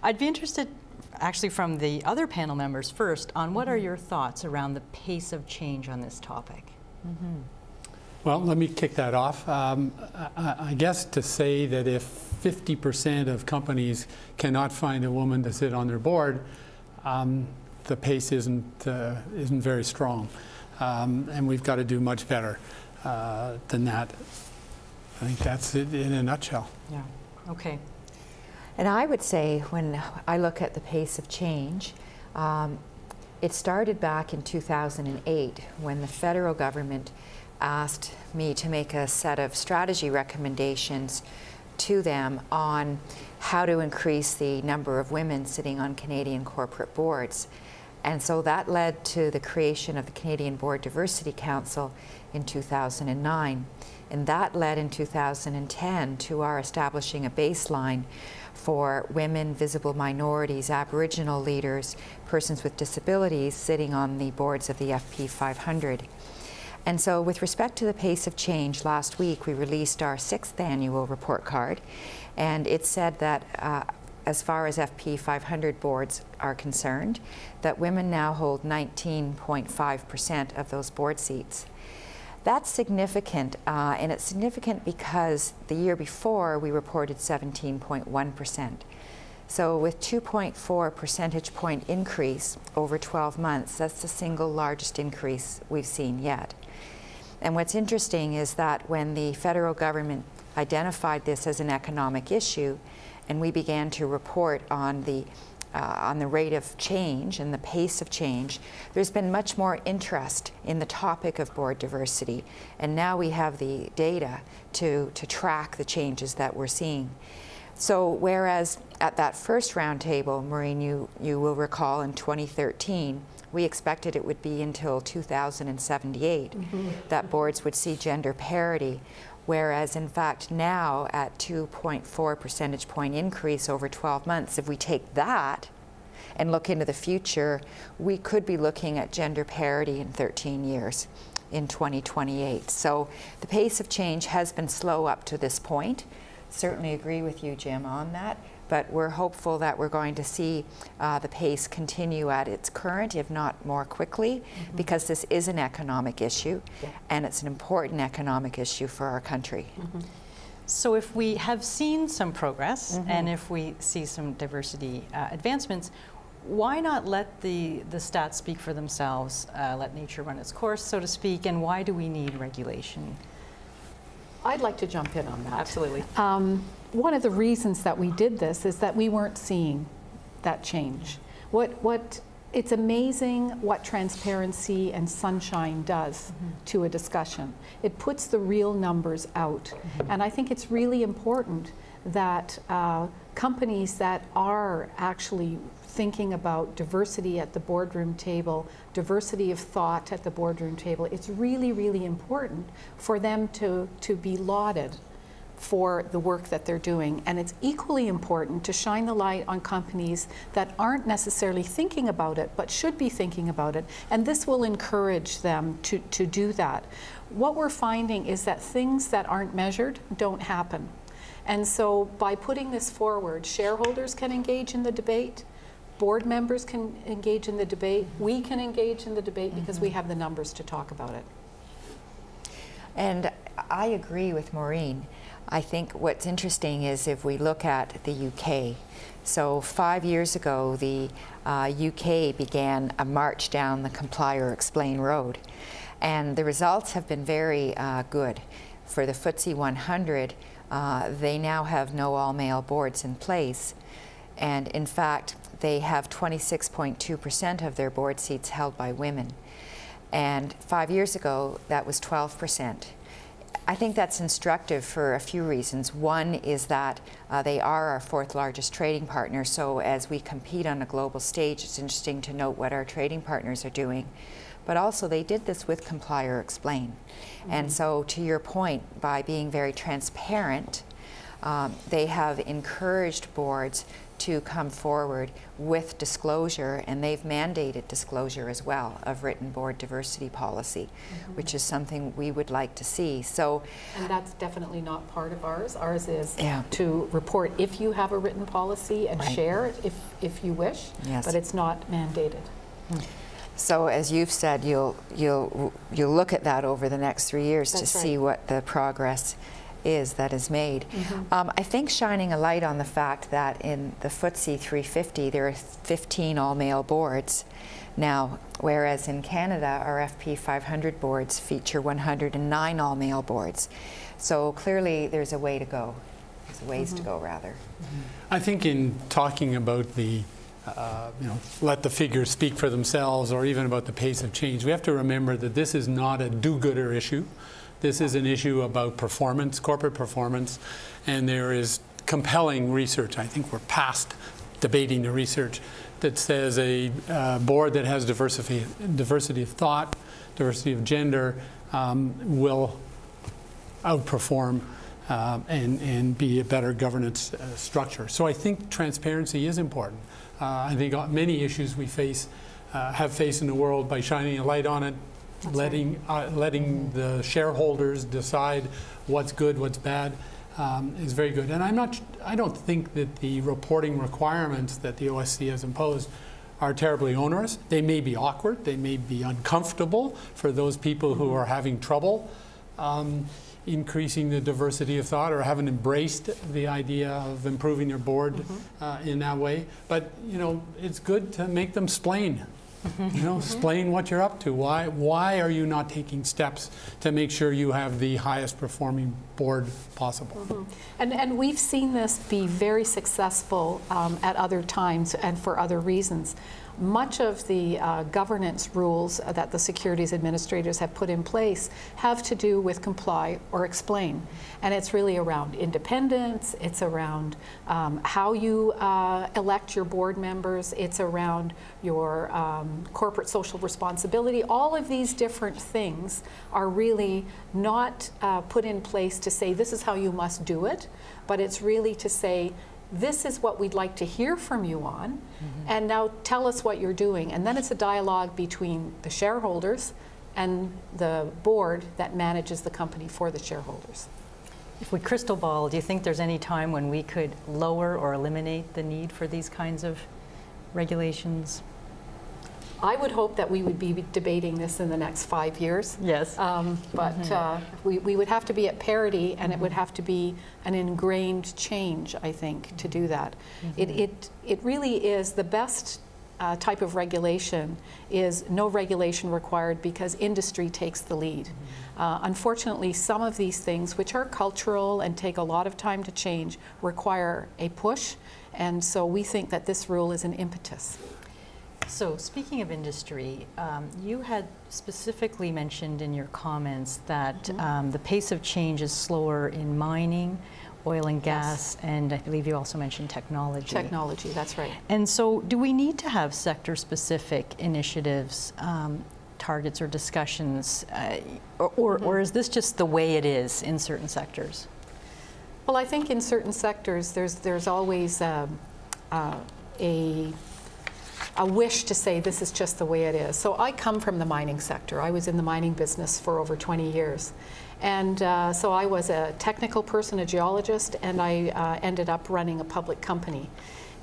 I'd be interested, actually from the other panel members first, on what are your thoughts around the pace of change on this topic? Well, let me kick that off. I guess to say that if 50% of companies cannot find a woman to sit on their board, the pace isn't very strong, and we've got to do much better than that. I think that's it in a nutshell. Yeah. Okay. And I would say, when I look at the pace of change, it started back in 2008 when the federal government asked me to make a set of strategy recommendations to them on how to increase the number of women sitting on Canadian corporate boards. And so that led to the creation of the Canadian Board Diversity Council in 2009. And that led in 2010 to our establishing a baseline for women, visible minorities, Aboriginal leaders, persons with disabilities sitting on the boards of the FP 500. And so with respect to the pace of change, last week we released our 6th annual report card, and it said that as far as FP 500 boards are concerned, that women now hold 19.5% of those board seats. That's significant, and it's significant because the year before we reported 17.1%. So with 2.4 percentage point increase over 12 months, that's the single largest increase we've seen yet. And what's interesting is that when the federal government identified this as an economic issue, and we began to report on the rate of change and the pace of change, there's been much more interest in the topic of board diversity. And now we have the data to track the changes that we're seeing. So whereas at that first roundtable, Maureen, you will recall in 2013, we expected it would be until 2078 that boards would see gender parity. Whereas in fact now at 2.4 percentage point increase over 12 months, if we take that and look into the future, we could be looking at gender parity in 13 years, in 2028. So the pace of change has been slow up to this point. Certainly agree with you, Jim, on that. But we're hopeful that we're going to see the pace continue at its current, if not more quickly, because this is an economic issue, and it's an important economic issue for our country. So if we have seen some progress, and if we see some diversity advancements, why not let the stats speak for themselves, let nature run its course, so to speak, and why do we need regulation? I'd like to jump in on that. Absolutely. One of the reasons that we did this is that we weren't seeing that change. It's amazing what transparency and sunshine does to a discussion. It puts the real numbers out. And I think it's really important that companies that are actually thinking about diversity at the boardroom table, diversity of thought at the boardroom table, it's really, really important for them to be lauded for the work that they're doing. And it's equally important to shine the light on companies that aren't necessarily thinking about it, but should be thinking about it. And this will encourage them to do that. What we're finding is that things that aren't measured don't happen. And so by putting this forward, shareholders can engage in the debate, board members can engage in the debate, we can engage in the debate because we have the numbers to talk about it. And I agree with Maureen. I think what's interesting is if we look at the UK. So 5 years ago, the UK began a march down the Comply or Explain road. And the results have been very good. For the FTSE 100, they now have no all-male boards in place. And in fact, they have 26.2% of their board seats held by women. And 5 years ago, that was 12%. I think that's instructive for a few reasons. One is that they are our 4th largest trading partner, so as we compete on a global stage, it's interesting to note what our trading partners are doing. But also they did this with Comply or Explain. And so to your point, by being very transparent, they have encouraged boards to come forward with disclosure, and they've mandated disclosure as well of written board diversity policy, which is something we would like to see. So, and that's definitely not part of ours. Ours is yeah, to report if you have a written policy and right, share it if you wish, yes, but it's not mandated. So as you've said, you'll look at that over the next 3 years. That's to see what the progress is that is made. I think shining a light on the fact that in the FTSE 350 there are 15 all-male boards now, whereas in Canada our FP 500 boards feature 109 all-male boards. So clearly there's a way to go. There's ways to go, rather. I think in talking about the let the figures speak for themselves, or even about the pace of change, we have to remember that this is not a do-gooder issue. This is an issue about performance, corporate performance, and there is compelling research. I think we're past debating the research that says a board that has diversity of thought, diversity of gender, will outperform and be a better governance structure. So I think transparency is important. I think many issues we face, have faced in the world, by shining a light on it, letting the shareholders decide what's good, what's bad, is very good. And I don't think that the reporting requirements that the OSC has imposed are terribly onerous. They may be awkward, they may be uncomfortable for those people who are having trouble increasing the diversity of thought, or haven't embraced the idea of improving their board in that way. But it's good to make them splain. Explain what you're up to. Why are you not taking steps to make sure you have the highest performing board possible? And we've seen this be very successful at other times and for other reasons. Much of the governance rules that the securities administrators have put in place have to do with comply or explain. And it's really around independence, it's around how you elect your board members, it's around your corporate social responsibility. All of these different things are really not put in place to say this is how you must do it, but it's really to say this is what we'd like to hear from you on, and now tell us what you're doing. And then it's a dialogue between the shareholders and the board that manages the company for the shareholders. If we crystal ball, do you think there's any time when we could lower or eliminate the need for these kinds of regulations? I would hope that we would be debating this in the next 5 years. Yes. But we would have to be at parity, and it would have to be an ingrained change, I think, to do that. It really is the best type of regulation is no regulation required, because industry takes the lead. Unfortunately, some of these things, which are cultural and take a lot of time to change, require a push, and so we think that this rule is an impetus. So speaking of industry, you had specifically mentioned in your comments that the pace of change is slower in mining, oil and gas, and I believe you also mentioned technology. Technology, that's right. And so do we need to have sector-specific initiatives, targets or discussions, or is this just the way it is in certain sectors? Well, I think in certain sectors there's always a wish to say this is just the way it is. So I come from the mining sector. I was in the mining business for over 20 years. And so I was a technical person, a geologist, and I ended up running a public company.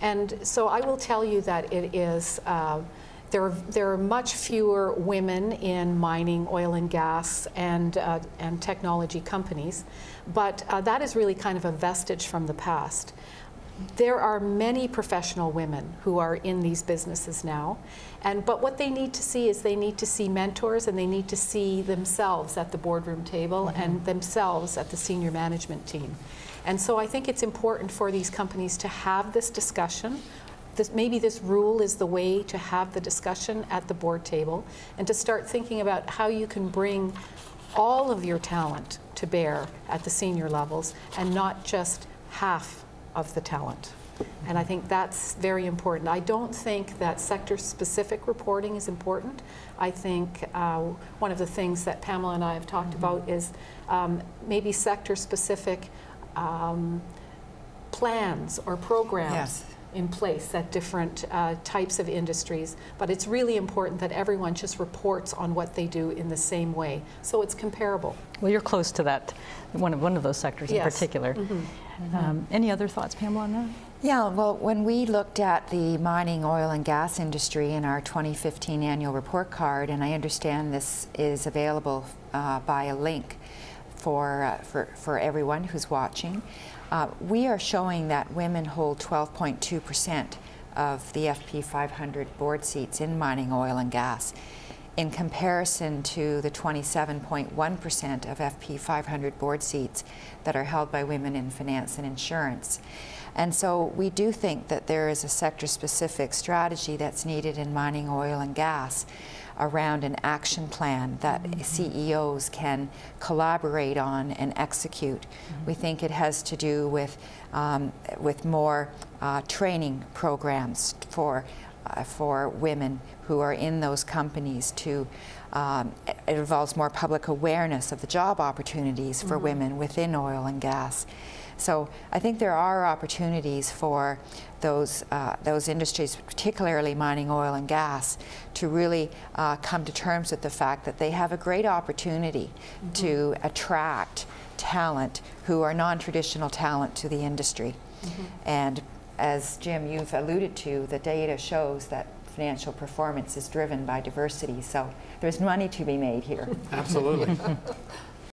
And so I will tell you that it is, there are much fewer women in mining, oil and gas, and technology companies. But that is really kind of a vestige from the past. There are many professional women who are in these businesses now, but what they need to see is they need to see mentors, and they need to see themselves at the boardroom table and themselves at the senior management team. And so I think it's important for these companies to have this discussion. Maybe this rule is the way to have the discussion at the board table, and to start thinking about how you can bring all of your talent to bear at the senior levels, and not just half of the talent. And I think that's very important. I don't think that sector-specific reporting is important. I think one of the things that Pamela and I have talked about is maybe sector-specific plans or programs in place at different types of industries, but it's really important that everyone just reports on what they do in the same way, so it's comparable. Well, you're close to that, one of those sectors in particular. Any other thoughts, Pamela, on that? Yeah, well, when we looked at the mining, oil, and gas industry in our 2015 annual report card, and I understand this is available by a link for everyone who's watching, we are showing that women hold 12.2% of the FP 500 board seats in mining, oil, and gas, in comparison to the 27.1% of FP 500 board seats that are held by women in finance and insurance. And so we do think that there is a sector-specific strategy that's needed in mining, oil, and gas around an action plan that CEOs can collaborate on and execute. We think it has to do with more training programs for women who are in those companies to, it involves more public awareness of the job opportunities for women within oil and gas. So I think there are opportunities for those industries, particularly mining, oil, and gas, to really come to terms with the fact that they have a great opportunity to attract talent who are non-traditional talent to the industry. And as Jim, you've alluded to, the data shows that financial performance is driven by diversity, so there's money to be made here. Absolutely.